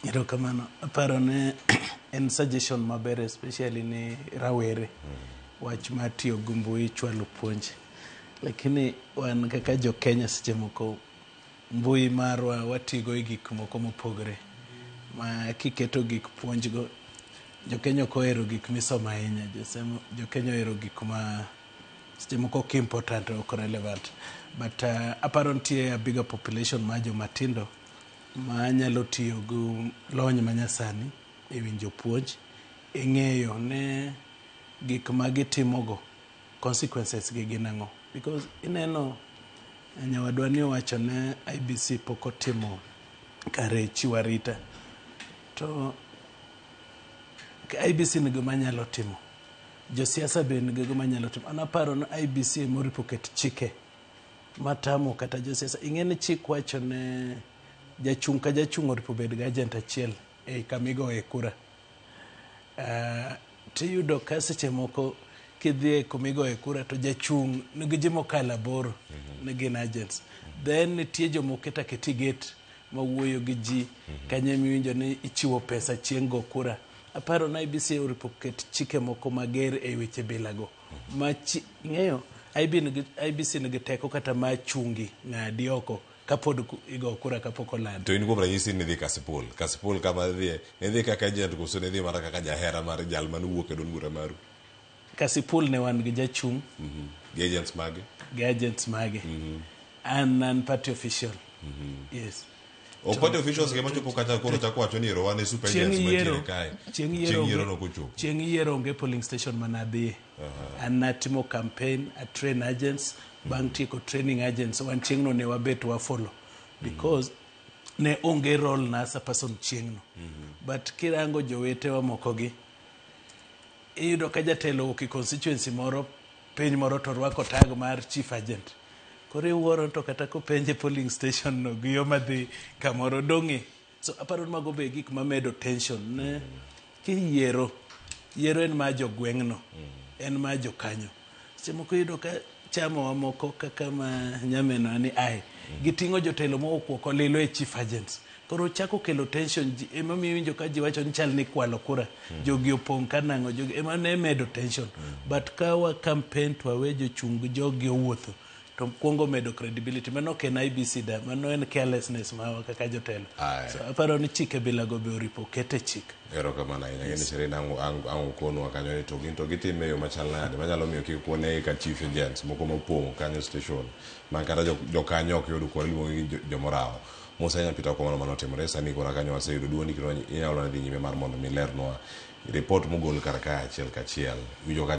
Erokamano. Aparo ne en suggestion maber, especially ni rawere wach mar tiyo gi mbui chwalo puonj. Lakini wan kaka jo Kenya seche moko mbui marwa watigo e gik moko mopogore. Ma kiketo gik puonj go, jo Kenya ok ohero gik misomo ahinya. Jo Kenya ohero gik ma seche moko ok important, ok relevant. But aparo nitie a bigger population ma joma tindo ma nyalo tiyo gi lony manyasani e winjo puonj, e ng'eyo ne gik ma gitimogo consequences gi gin ang'o. Because ineno nyawadwa ni owacho ne IEBC pok otimo kare chiwo arita. To IEBC ni gima nyalo timo. Josiasa be ni gima nyalo timo. An aparo ni IEBC moripo ket chike matamo kata josiasa. Ing'eni chik wacho ne jachung' ka jachung' oripo bed gi agent achiel e kamigoe kura. Tiyudo ka seche moko kidhi kumigoe kura to jachung' nigi ji mokalo 8 ne gin agents. Then nitie jomoko keti gate mawuoyo gi ji kanyo emiwinjo ni ichiwo pesa chieng' go kura. Aparo na IEBC oripo ket chike moko mager e weche bilago. Ing'eyo IEBC nigi teko kata ma chungi ng'adi oko kapod igo kura kapok olando. To in kuom ranyisi ni dhi Kasipul kama dhi kaka agent koso ne dhi mana kaka jahera mar jal manuwuok e duond bura maru? Kasipul ne wan gi jachung' gi agents mage? Gi agents mage. An party official. Yes. O party officials ke machopo kata koro chako wacho ni wan e super agents mantiere kae. Chieng' yiero no kochopo. Chieng' yiero onge polling station manadhiye. An natimo campaign, a train agents, bang' tieko training agents, wan chieng' no ne wabet wa follow. Because ne onge role na as a person chieng' no. But kirango jowetewa moko gi, iyudo ka jatelo ki constituency moro, piny moro to rwako tag mar chief agent. Koro iwuoro to kata kopenje polling station no gi yo madhi kamoro dong'e. So aparo ni mago be gik mamedo tension ne kiyiero. Yiero en ma jo gweng'no, en ma jo kanyo. Seche moko iyudo ka chama wa moko kaka ma nyameno ni ai giting'o jotelo mokuoko lilo e chief agents. Koro chako kelo tension, ema miwinjo ka ji wacho ni chal ni kwalo kura. Jogi opong' kanang'o, jogi ema ne medo tension. But kawa campaign to awe jochung' jogi owuotho, to kuongo medo credibility. Mano ok en IEBC da, mano en carelessness mawa kaka jotelo. So aparo ni chike bilago be oripo kete chik. Erokamano ahinya. Ng'eni Sherine ang' konwa kanyo ni to gitime yo machal nade manyalo miyo kik kuone ka chief agents moko mopong' kanyo station ma kata jokanyo ok yud kuonde luongo gi jomorawo. Musa Nyapita komano manotimore sani kora kanyo waseyudo duondi kendo inyalo dhi nyime mar mondo mi lernwa report mogol kar kae achiel kachiel.